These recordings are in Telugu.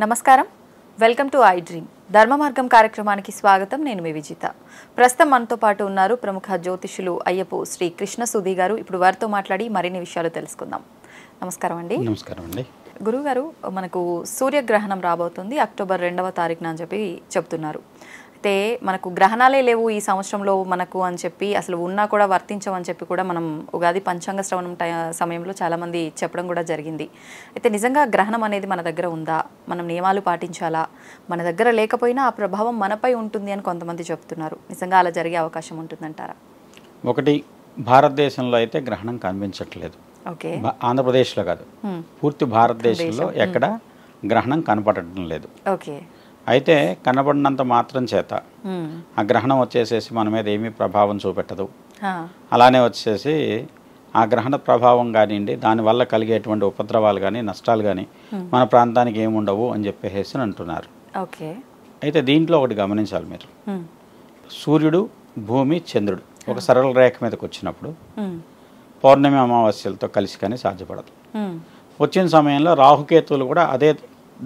నమస్కారం, వెల్కమ్ టు ఐ డ్రీమ్ ధర్మ మార్గం కార్యక్రమానికి స్వాగతం. నేను మీ విజిత. ప్రస్తుతం మనతో పాటు ఉన్నారు ప్రముఖ జ్యోతిషులు అయ్యపు శ్రీ కృష్ణ సుధీ గారు. ఇప్పుడు వారితో మాట్లాడి మరిన్ని విషయాలు తెలుసుకుందాం. నమస్కారం అండి. నమస్కారం అండి. గురువుగారు, మనకు సూర్యగ్రహణం రాబోతుంది అక్టోబర్ 2వ తారీఖున అని చెప్పి చెప్తున్నారు. అయితే మనకు గ్రహణాలే లేవు ఈ సంవత్సరంలో మనకు అని చెప్పి, అసలు ఉన్నా కూడా వర్తించమని చెప్పి కూడా మనం ఉగాది పంచాంగ శ్రవణం సమయంలో చాలామంది చెప్పడం కూడా జరిగింది. అయితే నిజంగా గ్రహణం అనేది మన దగ్గర ఉందా? మనం నియమాలు పాటించాలా? మన దగ్గర లేకపోయినా ఆ ప్రభావం మనపై ఉంటుంది అని కొంతమంది చెప్తున్నారు. నిజంగా అలా జరిగే అవకాశం ఉంటుందంటారా? ఒకటి, భారతదేశంలో అయితే గ్రహణం కనిపించట్లేదు. ఓకే, ఆంధ్రప్రదేశ్లో కాదు, పూర్తి భారతదేశంలో ఎక్కడ గ్రహణం కనపడటం లేదు. ఓకే, అయితే కనబడినంత మాత్రం చేత ఆ గ్రహణం వచ్చేసేసి మన మీద ఏమీ ప్రభావం చూపెట్టదు. అలానే వచ్చేసి ఆ గ్రహణ ప్రభావం కానివ్వండి, దానివల్ల కలిగేటువంటి ఉపద్రవాలు కానీ నష్టాలు కానీ మన ప్రాంతానికి ఏముండవు అని చెప్పేసి అంటున్నారు. ఓకే, అయితే దీంట్లో ఒకటి గమనించాలి మీరు. సూర్యుడు, భూమి, చంద్రుడు ఒక సరళ రేఖ మీదకి వచ్చినప్పుడు పౌర్ణమి అమావాస్యలతో కలిసి కానీ సాధ్యపడదు. వచ్చిన సమయంలో రాహుకేతువులు కూడా అదే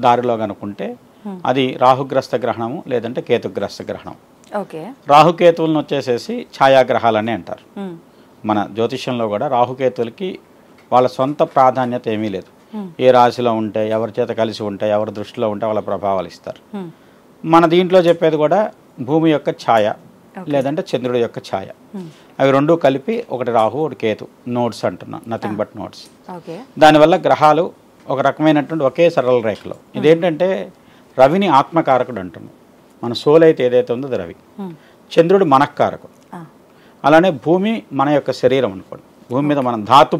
దారిలో కనుక్కుంటే అది రాహుగ్రస్త గ్రహణము, లేదంటే కేతుగ్రస్త గ్రహణం. ఓకే, రాహుకేతువులను వచ్చేసేసి ఛాయాగ్రహాలని అంటారు. మన జ్యోతిష్యంలో కూడా రాహుకేతువులకి వాళ్ళ సొంత ప్రాధాన్యత ఏమీ లేదు. ఏ రాశిలో ఉంటే, ఎవరి చేత కలిసి ఉంటే, ఎవరి దృష్టిలో ఉంటే వాళ్ళ ప్రభావాలు ఇస్తారు. మన దీంట్లో చెప్పేది కూడా భూమి యొక్క ఛాయ, లేదంటే చంద్రుడి యొక్క ఛాయ. అవి రెండు కలిపి ఒకటి రాహు, ఒకటి కేతు, నోట్స్ అంటున్నాం, నథింగ్ బట్ నోట్స్. దానివల్ల గ్రహాలు ఒక రకమైనటువంటి ఒకే సరళ రేఖలో. ఇదేంటంటే రవిని ఆత్మకారకుడు అంటున్నాం. మన సోల్ అయితే ఏదైతే ఉందో అది రవి. చంద్రుడు మనఃకారకుడు. అలానే భూమి మన యొక్క శరీరం అనుకోండి. భూమి మీద మనం ధాతు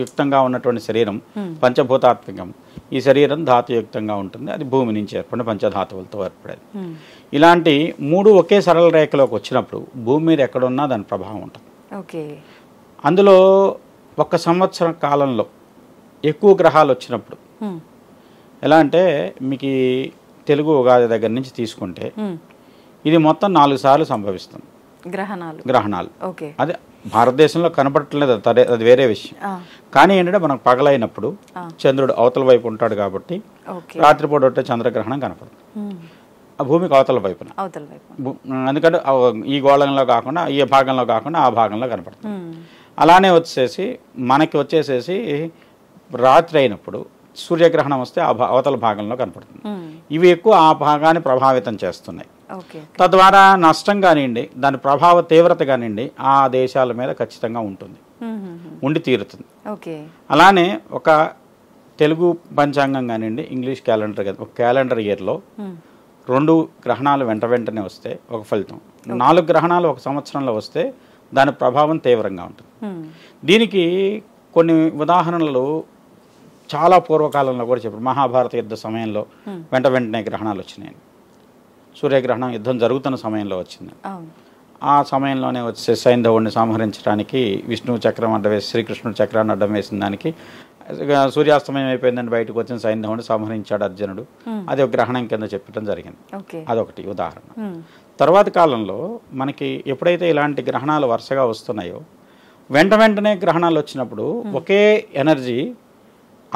యుక్తంగా ఉన్నటువంటి శరీరం పంచభూతాత్మకం. ఈ శరీరం ధాతుయుక్తంగా ఉంటుంది. అది భూమి నుంచి ఏర్పడిన పంచధాతువులతో ఏర్పడేది. ఇలాంటి మూడు ఒకే సరళ రేఖలోకి వచ్చినప్పుడు భూమి మీద ఎక్కడున్నా దాని ప్రభావం ఉంటుంది. ఓకే, అందులో ఒక సంవత్సర కాలంలో ఎక్కువ గ్రహాలు వచ్చినప్పుడు ఎలా అంటే, మీకు తెలుగు ఉగాది దగ్గర నుంచి తీసుకుంటే ఇది మొత్తం 4 సార్లు సంభవిస్తుంది గ్రహణాలు. అదే భారతదేశంలో కనపడట్లేదు, అది వేరే విషయం. కానీ ఏంటంటే మనకు పగలైనప్పుడు చంద్రుడు అవతల వైపు ఉంటాడు కాబట్టి రాత్రిపూట ఉంటే చంద్రగ్రహణం కనపడుతుంది. ఆ భూమికి అవతల వైపున, ఎందుకంటే ఈ గోళంలో కాకుండా, ఈ భాగంలో కాకుండా ఆ భాగంలో కనపడుతుంది. అలానే వచ్చేసి మనకి వచ్చేసేసి రాత్రి అయినప్పుడు సూర్యగ్రహణం వస్తే ఆ అవతల భాగంలో కనపడుతుంది. ఇవి ఎక్కువ ఆ భాగాన్ని ప్రభావితం చేస్తున్నాయి. తద్వారా నష్టం కానివ్వండి, దాని ప్రభావ తీవ్రత కానివ్వండి ఆ దేశాల మీద ఖచ్చితంగా ఉంటుంది, ఉండి తీరుతుంది. అలానే ఒక తెలుగు పంచాంగం కానివ్వండి, ఇంగ్లీష్ క్యాలెండర్ ఒక క్యాలెండర్ ఇయర్లో 2 గ్రహణాలు వెంటనే వస్తే ఒక ఫలితం, 4 గ్రహణాలు ఒక సంవత్సరంలో వస్తే దాని ప్రభావం తీవ్రంగా ఉంటుంది. దీనికి కొన్ని ఉదాహరణలు చాలా పూర్వకాలంలో కూడా చెప్పారు. మహాభారత యుద్ధ సమయంలో వెంటనే గ్రహణాలు వచ్చినాయి. సూర్యగ్రహణం యుద్ధం జరుగుతున్న సమయంలో వచ్చింది. ఆ సమయంలోనే వచ్చే సైంధవుడిని సంహరించడానికి విష్ణువు చక్రం అడ్డం వేసి, శ్రీకృష్ణుడు చక్రాన్ని అడ్డం వేసిన దానికి సూర్యాస్తమయం అయిపోయిందని బయటకు వచ్చిన సైంధవుడిని సంహరించాడు అర్జునుడు. అది ఒక గ్రహణం కింద చెప్పడం జరిగింది. అదొకటి ఉదాహరణ. తర్వాత కాలంలో మనకి ఎప్పుడైతే ఇలాంటి గ్రహణాలు వరుసగా వస్తున్నాయో, వెంటనే గ్రహణాలు వచ్చినప్పుడు ఒకే ఎనర్జీ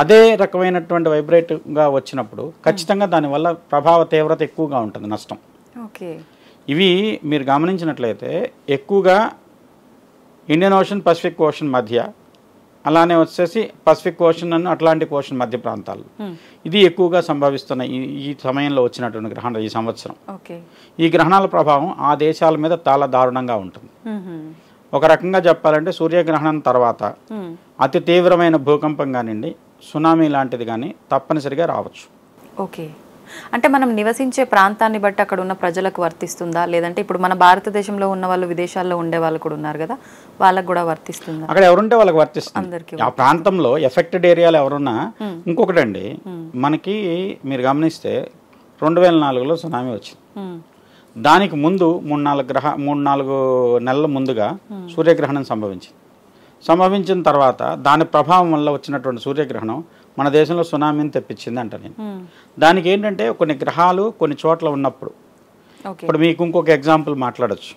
అదే రకమైనటువంటి వైబ్రేట్గా వచ్చినప్పుడు ఖచ్చితంగా దానివల్ల ప్రభావ తీవ్రత ఎక్కువగా ఉంటుంది, నష్టం. ఇవి మీరు గమనించినట్లయితే ఎక్కువగా ఇండియన్ ఓషన్, పసిఫిక్ ఓషన్ మధ్య, అలానే వచ్చేసి పసిఫిక్ ఓషన్ అను అట్లాంటిక్ ఓషన్ మధ్య ప్రాంతాలు ఇది ఎక్కువగా సంభవిస్తున్న ఈ సమయంలో వచ్చినటువంటి గ్రహణాలు ఈ సంవత్సరం. ఈ గ్రహణాల ప్రభావం ఆ దేశాల మీద చాలా దారుణంగా ఉంటుంది. ఒక రకంగా చెప్పాలంటే సూర్యగ్రహణం తర్వాత అతి తీవ్రమైన భూకంపం కానివ్వండి, సునామీ లాంటిది కానీ తప్పనిసరిగా రావచ్చు. ఓకే, అంటే మనం నివసించే ప్రాంతాన్ని బట్టి అక్కడ ఉన్న ప్రజలకు వర్తిస్తుందా, లేదంటే ఇప్పుడు మన భారతదేశంలో ఉన్న వాళ్ళు విదేశాల్లో ఉండే వాళ్ళు కూడా ఉన్నారు కదా, వాళ్ళకు కూడా వర్తిస్తుందా? అక్కడ ఎవరుంటే వాళ్ళకి వర్తిస్తుంది. ఆ ప్రాంతంలో ఎఫెక్టెడ్ ఏరియాలో ఎవరున్నా. ఇంకొకటండి, మనకి మీరు గమనిస్తే 2004లో సునామీ వచ్చింది. దానికి ముందు 3-4 నెలల ముందుగా సూర్యగ్రహణం సంభవించిన తర్వాత దాని ప్రభావం వల్ల వచ్చినటువంటి సూర్యగ్రహణం మన దేశంలో సునామీని తెప్పించింది అంట నేను. దానికి ఏంటంటే కొన్ని గ్రహాలు కొన్ని చోట్ల ఉన్నప్పుడు, ఇప్పుడు మీకు ఇంకొక ఎగ్జాంపుల్ మాట్లాడచ్చు.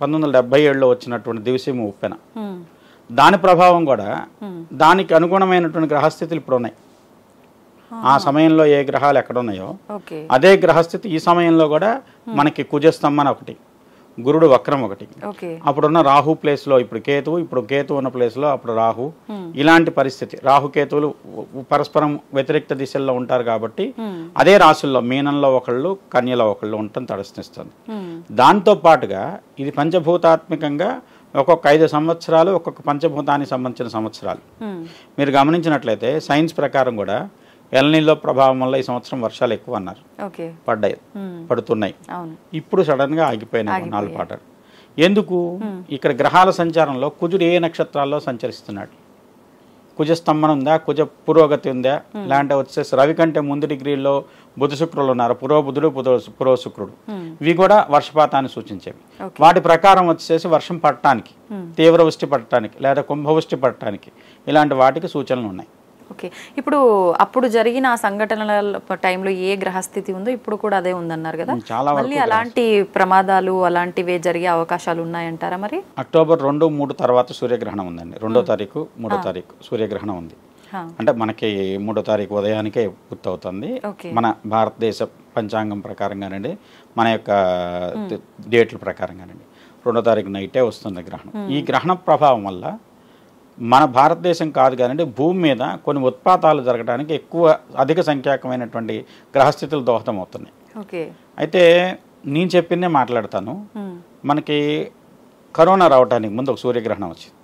1977లో వచ్చినటువంటి దివిసీమ ఉప్పెన, దాని ప్రభావం కూడా దానికి అనుగుణమైనటువంటి గ్రహస్థితులు ఇప్పుడు ఉన్నాయి. ఆ సమయంలో ఏ గ్రహాలు ఎక్కడ ఉన్నాయో ఓకే అదే గ్రహస్థితి ఈ సమయంలో కూడా మనకి కుజస్తంభన ఒకటి, గురుడు వక్రం ఒకటి, ఓకే అప్పుడున్న రాహు ప్లేస్లో ఇప్పుడు కేతు ఉన్న ప్లేస్లో అప్పుడు రాహు, ఇలాంటి పరిస్థితి. రాహుకేతువులు పరస్పరం వ్యతిరేక దిశల్లో ఉంటారు కాబట్టి అదే రాశుల్లో మీనంలో ఒకళ్ళు కన్యలో ఒకళ్ళు ఉండటం తటస్థిస్తుంది. దాంతో పాటుగా ఇది పంచభూతాత్మకంగా ఒక్కొక్క 5 సంవత్సరాలు ఒక్కొక్క పంచభూతానికి సంబంధించిన సంవత్సరాలు. మీరు గమనించినట్లయితే సైన్స్ ప్రకారం కూడా ఎల్‌నిలో ప్రభావం వల్ల ఈ సంవత్సరం వర్షాలు ఎక్కువ అన్నారు, పడుతున్నాయి. ఇప్పుడు సడన్ గా ఆగిపోయినాయి 4 పాటలు. ఎందుకు? ఇక్కడ గ్రహాల సంచారంలో కుజుడు ఏ నక్షత్రాల్లో సంచరిస్తున్నాడు, కుజస్తంభన ఉందా, కుజ పురోగతి ఉందా, లేదంటే వచ్చేసి రవి కంటే ముందు డిగ్రీలో బుధ శుక్రులు ఉన్నారు, పురోబుధుడు పురో శుక్రుడు, ఇవి కూడా వర్షపాతాన్ని సూచించేవి. వాటి ప్రకారం వచ్చేసి వర్షం పడటానికి, తీవ్ర వృష్టి పడటానికి లేదా కుంభవృష్టి పడటానికి ఇలాంటి వాటికి సూచనలు ఉన్నాయి. ఓకే, ఇప్పుడు అప్పుడు జరిగిన ఆ సంఘటనల టైంలో ఏ గ్రహస్థితి ఉందో ఇప్పుడు కూడా అదే ఉందన్నారు కదా, మళ్ళీ అలాంటి ప్రమాదాలు అలాంటివే జరిగే అవకాశాలు ఉన్నాయంటారా? మరి అక్టోబర్ 2, 3 తర్వాత సూర్యగ్రహణం ఉందండి. 2వ తారీఖు 3వ తారీఖు సూర్యగ్రహణం ఉంది. అంటే మనకి 3వ తారీఖు ఉదయానికే పూర్తవుతుంది మన భారతదేశ పంచాంగం ప్రకారంగానండి, మన యొక్క డేట్ల ప్రకారంగానండి. 2వ తారీఖు నైటే వస్తుంది గ్రహణం. ఈ గ్రహణ ప్రభావం వల్ల మన భారతదేశం కాదు కానీ భూమి మీద కొన్ని ఉత్పాతాలు జరగడానికి అధిక సంఖ్యాకమైనటువంటి గ్రహస్థితులు దోహదం అవుతున్నాయి. అయితే నేను చెప్పిందే మాట్లాడతాను. మనకి కరోనా రావడానికి ముందు ఒక సూర్యగ్రహణం వచ్చింది.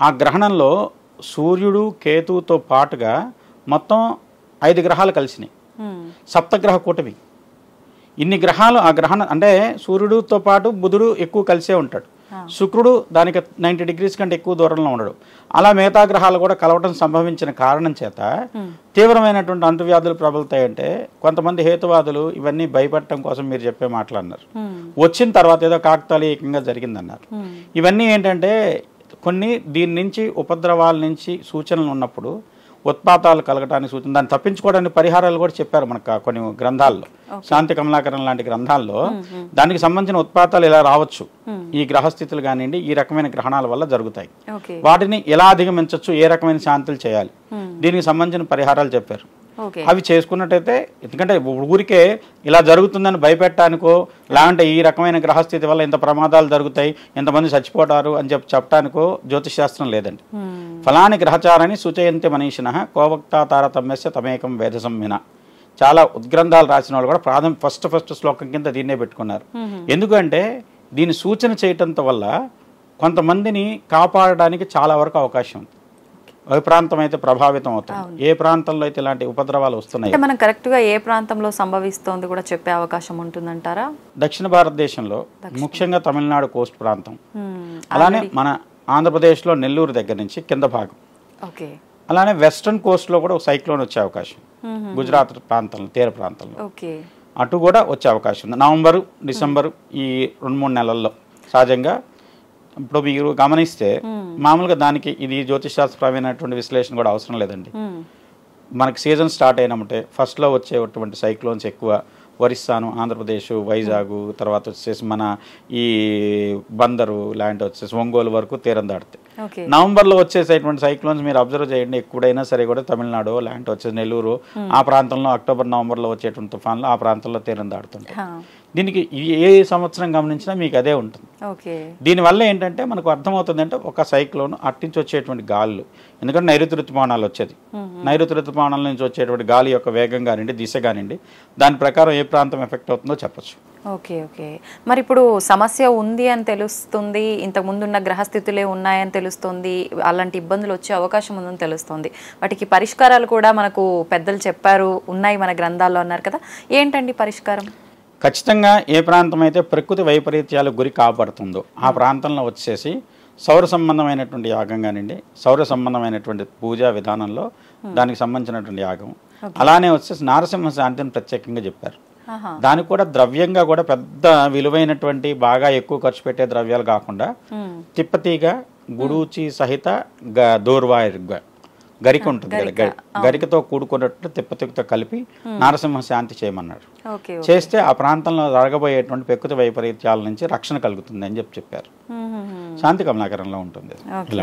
ఆ గ్రహణంలో సూర్యుడు కేతువుతో పాటుగా మొత్తం 5 గ్రహాలు కలిసినాయి, సప్తగ్రహ కూటమి. ఇన్ని గ్రహాలు ఆ గ్రహణం అంటే సూర్యుడితో పాటు బుధుడు ఎక్కువ కలిసే ఉంటాడు, శుక్రుడు దానికి 90 డిగ్రీస్ కంటే ఎక్కువ దూరంలో ఉండడు. అలా మిగతా గ్రహాలు కూడా కలవటం సంభవించిన కారణం చేత తీవ్రమైనటువంటి అంటువ్యాధులు ప్రబలుతాయంటే కొంతమంది హేతువాదులు ఇవన్నీ భయపడటం కోసం మీరు చెప్పే మాట్లాడినారు. వచ్చిన తర్వాత ఏదో కాకతాళీయంగా జరిగిందన్నారు. ఇవన్నీ ఏంటంటే కొన్ని దీని నుంచి ఉపద్రవాల నుంచి సూచనలు ఉన్నప్పుడు ఉత్పాతాలు కలగటానికి సూచన, దాన్ని తప్పించుకోవడానికి పరిహారాలు కూడా చెప్పారు మనకు కొన్ని గ్రంథాల్లో. శాంతి కమలాకరణ లాంటి గ్రంథాల్లో దానికి సంబంధించిన ఉత్పాతాలు ఇలా రావచ్చు, ఈ గ్రహస్థితులు కానివ్వండి ఈ రకమైన గ్రహణాల వల్ల జరుగుతాయి, వాటిని ఎలా అధిగమించవచ్చు, ఏ రకమైన శాంతులు చేయాలి, దీనికి సంబంధించిన పరిహారాలు చెప్పారు. అవి చేసుకున్నట్టయితే, ఎందుకంటే ఊరికే ఇలా జరుగుతుందని భయపెట్టడానికో లేదంటే ఈ రకమైన గ్రహస్థితి వల్ల ఇంత ప్రమాదాలు జరుగుతాయి, ఎంతమంది చచ్చిపోతారు అని చెప్పడానికో జ్యోతిష్ శాస్త్రం లేదండి. ఫలాని గ్రహచారాన్ని సూచయంతి మనీషిన కోవక్తా తారతమ్యస్య తమేకం వేద సంహిన. చాలా ఉద్గ్రంథాలు రాసిన వాళ్ళు కూడా ఫస్ట్ శ్లోకం కింద దీన్నే పెట్టుకున్నారు. ఎందుకంటే దీన్ని సూచన చేయటంతో వల్ల కొంతమందిని కాపాడడానికి చాలా వరకు అవకాశం ఉంది. ఏ ప్రాంతం అయితే ప్రభావితం అవుతుంది, ఏ ప్రాంతంలో అయితే ఇలాంటి ఉపద్రవాలు వస్తున్నాయి, మనం కరెక్ట్ గా ఏ ప్రాంతంలో సంభవిస్తోంది కూడా చెప్పే అవకాశం ఉంటుందంటారా? దక్షిణ భారతదేశంలో ముఖ్యంగా తమిళనాడు కోస్ట్ ప్రాంతం, అలానే మన ఆంధ్రప్రదేశ్లో నెల్లూరు దగ్గర నుంచి కింద భాగం, అలానే వెస్ట్రన్ కోస్ట్ లో కూడా ఒక సైక్లోన్ వచ్చే అవకాశం, గుజరాత్ ప్రాంతంలో తీర ప్రాంతంలో అటు కూడా వచ్చే అవకాశం ఉంది. నవంబరు డిసెంబరు ఈ 2-3 నెలల్లో సహజంగా. ఇప్పుడు మీరు గమనిస్తే మామూలుగా దానికి ఇది జ్యోతిషాస్త్రపరమైనటువంటి విశ్లేషణ కూడా అవసరం లేదండి. మనకి సీజన్ స్టార్ట్ అయినప్పుడే ఫస్ట్లో వచ్చేటువంటి సైక్లోన్స్ ఎక్కువ ఒరిస్సాను, ఆంధ్రప్రదేశ్, వైజాగ్, తర్వాత వచ్చేసి మన ఈ బందరు లాంటి వచ్చేసి ఒంగోలు వరకు తీరం దాటుతాయి. నవంబర్లో వచ్చేసేటువంటి సైక్లోన్స్ మీరు అబ్జర్వ్ చేయండి, ఎప్పుడైనా సరే కూడా తమిళనాడు లాంటి వచ్చేసి నెల్లూరు ఆ ప్రాంతంలో అక్టోబర్ నవంబర్లో వచ్చేటువంటి తుఫాన్లు ఆ ప్రాంతంలో తీరం దాటుతుంటాయి. దీనికి ఏ సంవత్సరం గమనించినా మీకు అదే ఉంటుంది. దీనివల్ల ఏంటంటే మనకు అర్థమవుతుంది అంటే ఒక సైక్లోన్ అట్టించి వచ్చేటువంటి గాలులు, ఎందుకంటే నైరుతి ఋతుపవనాలు వచ్చేది, నైరుతి ఋతుపవనాల నుంచి వచ్చేటువంటి గాలి యొక్క వేగం కానివ్వండి దిశ కానివ్వండి దాని ప్రకారం ఏ ప్రాంతం ఎఫెక్ట్ అవుతుందో చెప్పచ్చు. మరి ఇప్పుడు సమస్య ఉంది అని తెలుస్తుంది, ఇంతకు ముందున్న గ్రహస్థితులే ఉన్నాయని తెలుస్తుంది, అలాంటి ఇబ్బందులు వచ్చే అవకాశం ఉందని తెలుస్తుంది, వాటికి పరిష్కారాలు కూడా మనకు పెద్దలు చెప్పారు, ఉన్నాయి మన గ్రంథాల్లో అన్నారు కదా, ఏంటండి పరిష్కారం? ఖచ్చితంగా ఏ ప్రాంతం అయితే ప్రకృతి వైపరీత్యాలకు గురి కాబడుతుందో ఆ ప్రాంతంలో వచ్చేసి సౌర సంబంధమైనటువంటి యాగం కానివ్వండి, సౌర సంబంధమైనటువంటి పూజా విధానంలో దానికి సంబంధించినటువంటి యాగం, అలానే వచ్చేసి నారసింహ శాంతిని ప్రత్యేకంగా చెప్పారు. దానికి కూడా ద్రవ్యంగా కూడా పెద్ద విలువైనటువంటి బాగా ఎక్కువ ఖర్చు పెట్టే ద్రవ్యాలు కాకుండా తిప్పతీగ, గుడూచి సహిత దూర్వాయి గరిక ఉంటుంది కదా, గరికతో కూడుకున్నట్టు తిప్పతితో కలిపి నారసింహ శాంతి చేయమన్నాడు. చేస్తే ఆ ప్రాంతంలో జరగబోయేటువంటి ప్రకృతి వైపరీత్యాల నుంచి రక్షణ కలుగుతుంది అని చెప్పారు. శాంతి కమలాకరంలో ఉంటుంది.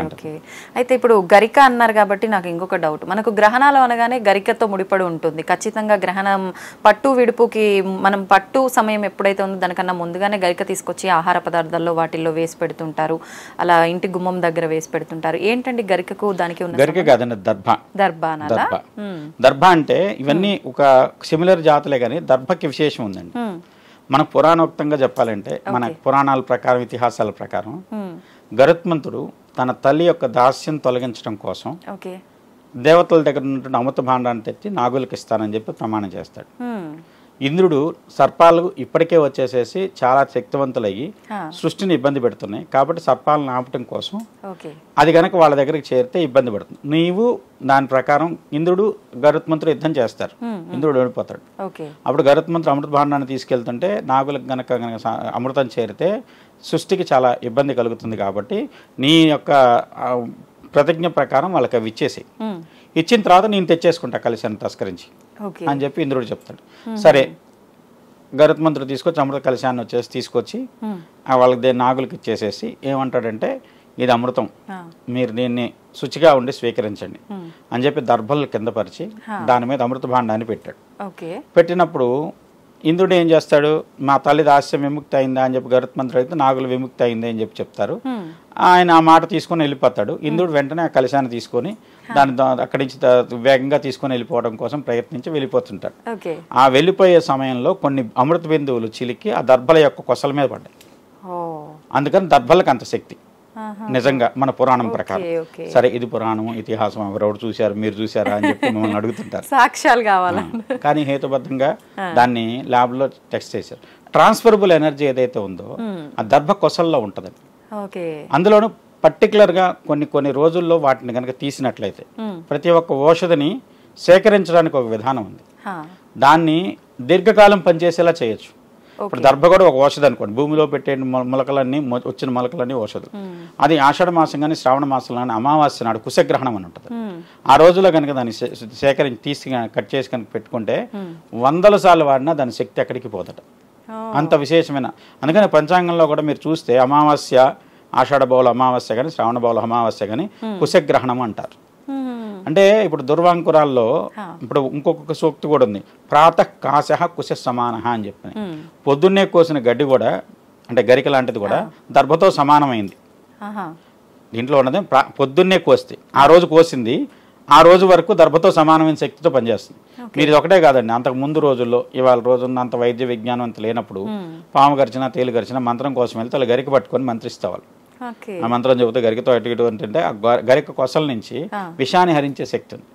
ఓకే. అయితే ఇప్పుడు గరిక అన్నారు కాబట్టి నాకు ఇంకొక డౌట్, మనకు గ్రహణాలు అనగానే గరికతో ముడిపడి ఉంటుంది ఖచ్చితంగా. గ్రహణం పట్టు విడుపుకి మనం పట్టు సమయం ఎప్పుడైతే ఉందో దానికన్నా ముందుగానే గరిక తీసుకొచ్చి ఆహార పదార్థాల్లో వాటిల్లో వేసి పెడుతుంటారు, అలా ఇంటి గుమ్మం దగ్గర వేసి పెడుతుంటారు. ఏంటండి గరికకు దానికి ఉన్న? గరిక కాదండి, దర్భ. దర్భ అంటే ఇవన్నీ ఒక సిమిలర్ జాతులే కానీ దర్భకి విశేషం ఉందండి. మన పురాణోక్తంగా చెప్పాలంటే మన పురాణాల ప్రకారం, ఇతిహాసాల ప్రకారం గరుత్మంతుడు తన తల్లి యొక్క దాస్యం తొలగించడం కోసం దేవతల దగ్గర ఉన్నటువంటి అమృత భాండాన్ని తెచ్చి నాగులకు ఇస్తానని చెప్పి ప్రమాణం చేస్తాడు. ఇంద్రుడు సర్పాలు ఇప్పటికే వచ్చేసేసి చాలా శక్తివంతులయ్యి సృష్టిని ఇబ్బంది పెడుతున్నాయి కాబట్టి సర్పాలను ఆపటం కోసం అది కనుక వాళ్ళ దగ్గరికి చేరితే ఇబ్బంది పడుతుంది. నీవు దాని ప్రకారం ఇంద్రుడు గరుత్మంతుడు యుద్ధం చేస్తారు, ఇంద్రుడు ఓడిపోతాడు. అప్పుడు గరుత్మంతుడు అమృత భాండాన్ని తీసుకెళ్తుంటే నాగులకు గనక అమృతం చేరితే సృష్టికి చాలా ఇబ్బంది కలుగుతుంది కాబట్టి నీ యొక్క ప్రతిజ్ఞ ప్రకారం వాళ్ళకి అవి ఇచ్చేసి ఇచ్చిన తర్వాత నేను తెచ్చేసుకుంటా కలశాన్ని తస్కరించి అని చెప్పి ఇంద్రుడు చెప్తాడు. సరే గరుత్మంతుడు తీసుకొచ్చి అమృత కలశాన్ని వచ్చేసి తీసుకొచ్చి వాళ్ళకి నాగులకి ఇచ్చేసేసి ఏమంటాడంటే ఇది అమృతం, మీరు దీన్ని శుచిగా ఉండి స్వీకరించండి అని చెప్పి దర్భలు కింద పరిచి దాని మీద అమృత భాండాన్ని పెట్టాడు. పెట్టినప్పుడు ఇంద్రుడు ఏం చేస్తాడు, మా తల్లి దాస్యం విముక్తి అయిందా అని చెప్పి గరుత్మంతుడు అయితే నాగులు విముక్తి అయింది అని చెప్పి చెప్తారు. ఆయన ఆ మాట తీసుకొని వెళ్ళిపోతాడు. ఇంద్రుడు వెంటనే ఆ కలశాన్ని తీసుకొని దాని అక్కడి నుంచి వేగంగా తీసుకొని వెళ్ళిపోవడం కోసం ప్రయత్నించి వెళ్ళిపోతుంటాడు. ఆ వెళ్ళిపోయే సమయంలో కొన్ని అమృత బిందువులు చిలికి ఆ దర్భల యొక్క కొసల మీద పడ్డాయి. అందుకని దర్భలకు అంత శక్తి నిజంగా మన పురాణం ప్రకారం. సరే ఇది పురాణం, ఇతిహాసం, ఎవరెవరు చూశారు, మీరు చూసారా అని చెప్పి మమ్మల్ని అడుగుతుంటారు, సాక్ష్యాలు కావాలి. కానీ హేతుబద్ధంగా దాన్ని ల్యాబ్ లో టెస్ట్ చేశారు. ట్రాన్స్ఫరబుల్ ఎనర్జీ ఏదైతే ఉందో ఆ దర్భ కొసల్లో ఉంటదండి. అందులోనూ పర్టికులర్ గా కొన్ని రోజుల్లో వాటిని కనుక తీసినట్లయితే ప్రతి ఒక్క ఔషధిని సేకరించడానికి ఒక విధానం ఉంది. దాన్ని దీర్ఘకాలం పనిచేసేలా చేయొచ్చు. ఇప్పుడు దర్భ కూడా ఒక ఔషధం అనుకోండి, భూమిలో పెట్టే మొలకలన్నీ వచ్చిన మొలకలన్నీ ఔషధం. అది ఆషాఢ మాసం కానీ శ్రావణ మాసం కానీ అమావాస్య నాడు కుశగ్రహణం అని ఉంటుంది. ఆ రోజులో కనుక దాన్ని సేకరించి తీసి కట్ చేసి కనుక పెట్టుకుంటే 100 సార్లు వాడినా దాని శక్తి ఎక్కడికి పోదట. అంత విశేషమైన. అందుకని పంచాంగంలో కూడా మీరు చూస్తే అమావాస్య, ఆషాఢ బౌల అమావాస్య కానీ శ్రావణ బౌల అమావాస్య కానీ కుశగ్రహణం అంటారు. అంటే ఇప్పుడు దుర్వాంకురాల్లో ఇప్పుడు ఇంకొక సూక్తి కూడా ఉంది, ప్రాతః కాశః కుశ సమానః అని చెప్పి. పొద్దున్నే కోసిన గడ్డి కూడా అంటే గరిక లాంటిది కూడా దర్భతో సమానమైంది. దీంట్లో ఉన్నది పొద్దున్నే కోస్తే ఆ రోజు కోసింది ఆ రోజు వరకు దర్భతో సమానమైన శక్తితో పనిచేస్తుంది. మీరు ఇది ఒకటే కాదండి, అంతకు ముందు రోజుల్లో ఇవాళ రోజున్న అంత వైద్య విజ్ఞానం అంత లేనప్పుడు పాము గరిచినా తేలు గరిచినా మంత్రం కోసం వెళ్తే వాళ్ళు గరిక పట్టుకొని మంత్రిస్తేవాళ్ళు. ఆ మంత్రం చెబుతే గరికతో అటు ఇటు అంటే ఆ గరిక కొసల నుంచి విషాన్ని హరించే శక్తి ఉంది.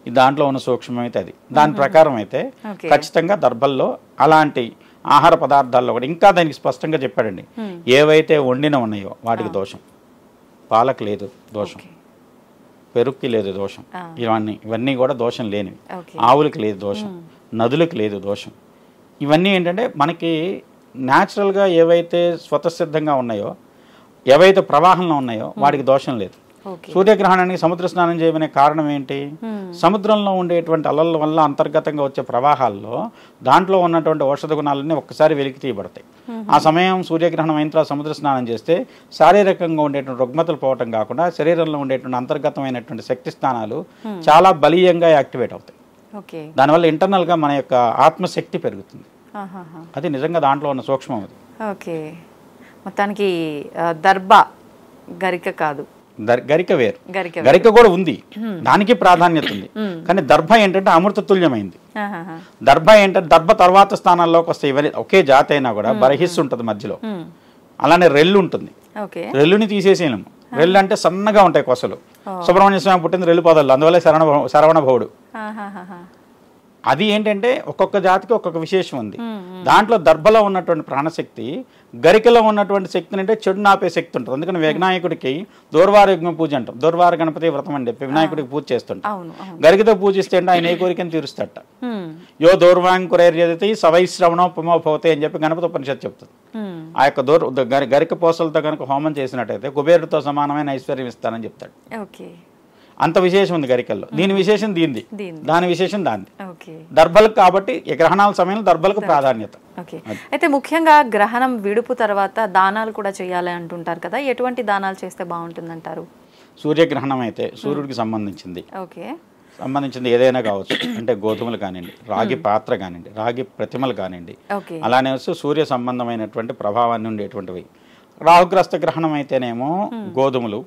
దాంట్లో ఉన్న సూక్ష్మం అయితే అది. దాని ప్రకారం అయితే ఖచ్చితంగా దర్భల్లో అలాంటి ఆహార పదార్థాల్లో కూడా ఇంకా దానికి స్పష్టంగా చెప్పాడండి. ఏవైతే వండిన ఉన్నాయో వాటికి దోషం, పాలకు లేదు దోషం, పెరుగుకి లేదు దోషం, ఇవన్నీ కూడా దోషం లేనివి. ఆవులకి లేదు దోషం, నదులకు లేదు దోషం. ఇవన్నీ ఏంటంటే మనకి న్యాచురల్గా ఏవైతే స్వతసిద్ధంగా ఉన్నాయో, ఏవైతే ప్రవాహంలో ఉన్నాయో వాటికి దోషం లేదు. సూర్యగ్రహణానికి సముద్ర స్నానం చేయమనే కారణం ఏంటి? సముద్రంలో ఉండేటువంటి అలల వల్ల అంతర్గతంగా వచ్చే ప్రవాహాల్లో దాంట్లో ఉన్నటువంటి ఔషధ గుణాలన్నీ ఒక్కసారి వెలికి తీయబడతాయి. ఆ సమయం సూర్యగ్రహణం అయిన తర్వాత సముద్ర స్నానం చేస్తే శారీరకంగా ఉండేటువంటి రుగ్మతలు పోవటం కాకుండా శరీరంలో ఉండేటువంటి అంతర్గతమైనటువంటి శక్తి స్థానాలు చాలా బలీయంగా యాక్టివేట్ అవుతాయి. దానివల్ల ఇంటర్నల్గా మన యొక్క ఆత్మశక్తి పెరుగుతుంది. అది నిజంగా దాంట్లో ఉన్న సూక్ష్మం అది. ఓకే, మొత్తానికి దర్భ గరిక కాదు, గరిక వేరు. గరిక కూడా ఉంది, దానికి ప్రాధాన్యత ఉంది. కానీ దర్భ ఏంటంటే అమృత తుల్యమైంది. దర్భ ఏంటంటే దర్భ తర్వాత స్థానాల్లోకి వస్తాయి. ఇవన్నీ ఒకే జాతి అయినా కూడా బరహిస్సు ఉంటుంది మధ్యలో. అలానే రెల్లు ఉంటుంది, రెల్లుని తీసేసేయలేము. రెల్లు అంటే సన్నగా ఉంటాయి కొసలు. సుబ్రహ్మణ్య స్వామి పుట్టింది రెల్లు పొదలు, అందువల్ల శరవణ భవుడు. అది ఏంటంటే ఒక్కొక్క జాతికి ఒక్కొక్క విశేషం ఉంది. దాంట్లో దర్భలో ఉన్నటువంటి ప్రాణశక్తి గరికలో ఉన్నటువంటి శక్తిని అంటే చెడు నాపే శక్తి ఉంటుంది. అందుకని వినాయకుడికి దూర్వార యజ్ఞ పూజ అంటాం, దూర్వార గణపతి వ్రతం అని చెప్పి వినాయకుడికి పూజ చేస్తుంటాం. గరికతో పూజిస్తే అంటే ఆయన ఏ కోరికను తీరుస్తాడట. యో దూర్వాంకురైర్యతి సవైశ్రవణో పుమో భవతే అని చెప్పి గణపతి ఉపనిషత్తు చెప్తుంది. ఆ యొక్క గరిక పోసలతో కనుక హోమం చేసినట్టయితే కుబేరుడితో సమానమైన ఐశ్వర్యం ఇస్తానని చెప్తాడు. అంత విశేషం ఉంది గరికల్లో. దీని విశేషం దీనిది, దాని విశేషం దానిది. ఓకే. దర్భలకు కాబట్టి ఈ గ్రహణాల సమయంలో దర్భలకు ప్రాధాన్యత. ఓకే. అయితే ముఖ్యంగా గ్రహణం విడుపు తర్వాత దానాలు కూడా చేయాలి అంటుంటారు కదా, ఎటువంటి దానాలు చేస్తే బాగుంటుందంటారు? సూర్యగ్రహణం అయితే సూర్యుడికి సంబంధించింది, ఓకే, సంబంధించింది ఏదైనా కావచ్చు. అంటే గోధుమలు కానివ్వండి, రాగి పాత్ర కానివ్వండి, రాగి ప్రతిమలు కానివ్వండి, ఓకే, అలానే సూర్య సంబంధమైనటువంటి ప్రభావాన్ని ఉండేటువంటివి. రాహుగ్రస్త గ్రహణం అయితేనేమో గోధుమలు,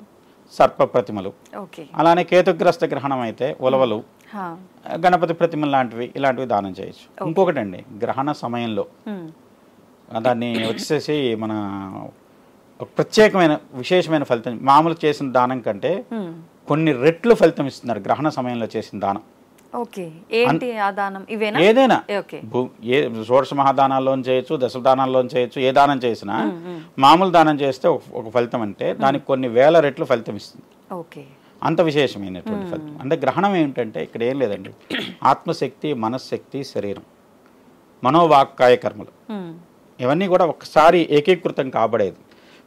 సర్ప ప్రతిమలు, ఓకే, అలానే కేతుగ్రస్త గ్రహణం అయితే ఉలవలు, హా, గణపతి ప్రతిమలు లాంటివి ఇలాంటివి దానం చేయొచ్చు. ఇంకొకటి అండి, గ్రహణ సమయంలో దాన్ని వచ్చేసి మన ఒక ప్రత్యేకమైన విశేషమైన ఫలితం, మామూలు చేసిన దానం కంటే కొన్ని రెట్లు ఫలితం ఇస్తున్నారు గ్రహణ సమయంలో చేసిన దానం. ఓకే. ఏంటి ఆ దానం? ఇవేనా? ఏదైనా ఓకే, ఏ షోడశ మహాదానాల్లో చేయొచ్చు, దశదానాల్లో చేయొచ్చు. ఏ దానం చేసినా మామూలు దానం చేస్తే ఒక ఫలితం అంటే దానికి కొన్ని వేల రెట్లు ఫలితం ఇస్తుంది. ఓకే, అంత విశేషమైనటువంటి ఫలితం. అంటే గ్రహణం ఏమిటంటే ఇక్కడ ఏం లేదండి, ఆత్మశక్తి, మనశ్శక్తి, శరీరం, మనోవాక్కాయ కర్మలు ఇవన్నీ కూడా ఒకసారి ఏకీకృతం కాబడేది.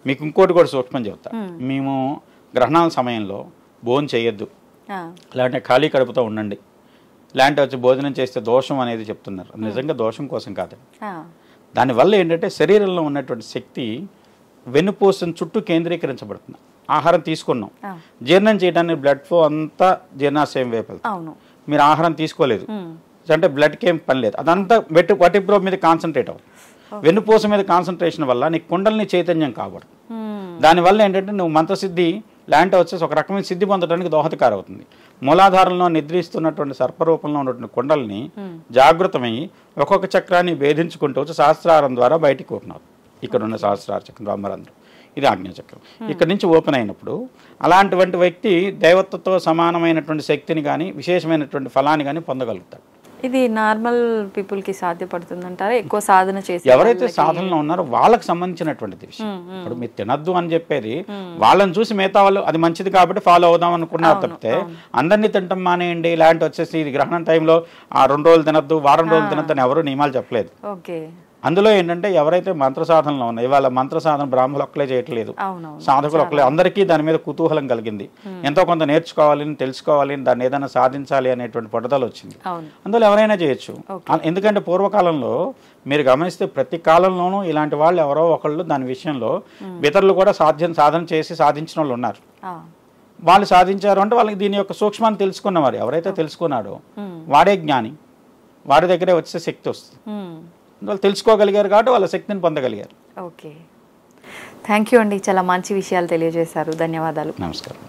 మీకు ఇంకోటి కూడా సూక్ష్మం చెప్తా. మేము గ్రహణాల సమయంలో భోజనం చేయొద్దు, లేదంటే ఖాళీ కడుపుతో ఉండండి, ఇలాంటి వచ్చి భోజనం చేస్తే దోషం అనేది చెప్తున్నారు. నిజంగా దోషం కోసం కాదండి. దానివల్ల ఏంటంటే శరీరంలో ఉన్నటువంటి శక్తి వెన్నుపూస చుట్టూ కేంద్రీకరించబడుతుంది. ఆహారం తీసుకున్నాం, జీర్ణం చేయడానికి బ్లడ్ ఫ్లో అంతా జీర్ణాశయం వైపు వెళ్తుంది. మీరు ఆహారం తీసుకోలేదు అంటే బ్లడ్కి ఏం పని లేదు, అదంతా వటిబ్రో మీద కాన్సన్ట్రేట్ అవుతుంది. వెన్నుపూస మీద కాన్సన్ట్రేషన్ వల్ల నీకు కుండలిని చైతన్యం కాబడు. దానివల్ల ఏంటంటే నువ్వు మంత్రసిద్ధి లాంటి వచ్చేసి ఒక రకమైన సిద్ధి పొందడానికి దోహదకారం అవుతుంది. మూలాధారంలో నిద్రిస్తున్నటువంటి సర్పరూపంలో ఉన్నటువంటి కుండల్ని జాగృతమై ఒక్కొక్క చక్రాన్ని భేదించుకుంటూ వచ్చి సహస్రారం ద్వారా బయటికి ఓపెన్ అవుతుంది. ఇక్కడ ఉన్న సహస్రార చక్రం, బ్రహ్మరంధ్రం, ఇది ఆజ్ఞాచక్రం. ఇక్కడ నుంచి ఓపెన్ అయినప్పుడు అలాంటి వ్యక్తి దైవత్వతో సమానమైనటువంటి శక్తిని కానీ విశేషమైనటువంటి ఫలాన్ని కానీ పొందగలుగుతాడు. ఇది నార్మల్ పీపుల్ కి సాధ్యపడుతుందంటారా? ఎక్కువ సాధన చేసి ఎవరైతే సాధనలో ఉన్నారో వాళ్ళకి సంబంధించినటువంటిది విషయం. ఇప్పుడు మీరు తినద్దు అని చెప్పేది వాళ్ళని చూసి మిగతా వాళ్ళు అది మంచిది కాబట్టి ఫాలో అవుదాం అనుకున్నారు తప్పితే అందరినీ తింటాం మానేయండి ఇలాంటి వచ్చేసి ఇది గ్రహణం టైంలో 2 రోజులు తినద్దు, వారం రోజులు తినద్దు అని ఎవరు నియమాలు చెప్పలేదు. ఓకే. అందులో ఏంటంటే ఎవరైతే మంత్ర సాధనలో ఉన్నాయి, ఇవాళ మంత్ర సాధన బ్రాహ్మణులు ఒక్కలే చేయట్లేదు, సాధకులు ఒక్కలే, అందరికీ దాని మీద కుతూహలం కలిగింది, ఎంతో కొంత నేర్చుకోవాలని, తెలుసుకోవాలని, దాన్ని ఏదైనా సాధించాలి అనేటువంటి పట్టుదల వచ్చింది. అందులో ఎవరైనా చేయొచ్చు. ఎందుకంటే పూర్వకాలంలో మీరు గమనిస్తే ప్రతి కాలంలోనూ ఇలాంటి వాళ్ళు ఎవరో ఒకళ్ళు దాని విషయంలో ఇతరులు కూడా సాధన చేసి సాధించిన వాళ్ళు ఉన్నారు. వాళ్ళు సాధించారు అంటే వాళ్ళకి దీని యొక్క సూక్ష్మాన్ని తెలుసుకున్నవారు. ఎవరైతే తెలుసుకున్నాడో వాడే జ్ఞాని, వాడి దగ్గరే వచ్చే శక్తి వస్తుంది. వాళ్ళు తెలుసుకోగలిగారు కాబట్టి వాళ్ళ శక్తిని పొందగలిగారు. ఓకే, థ్యాంక్ యూ అండి, చాలా మంచి విషయాలు తెలియజేశారు. ధన్యవాదాలు. నమస్కారం.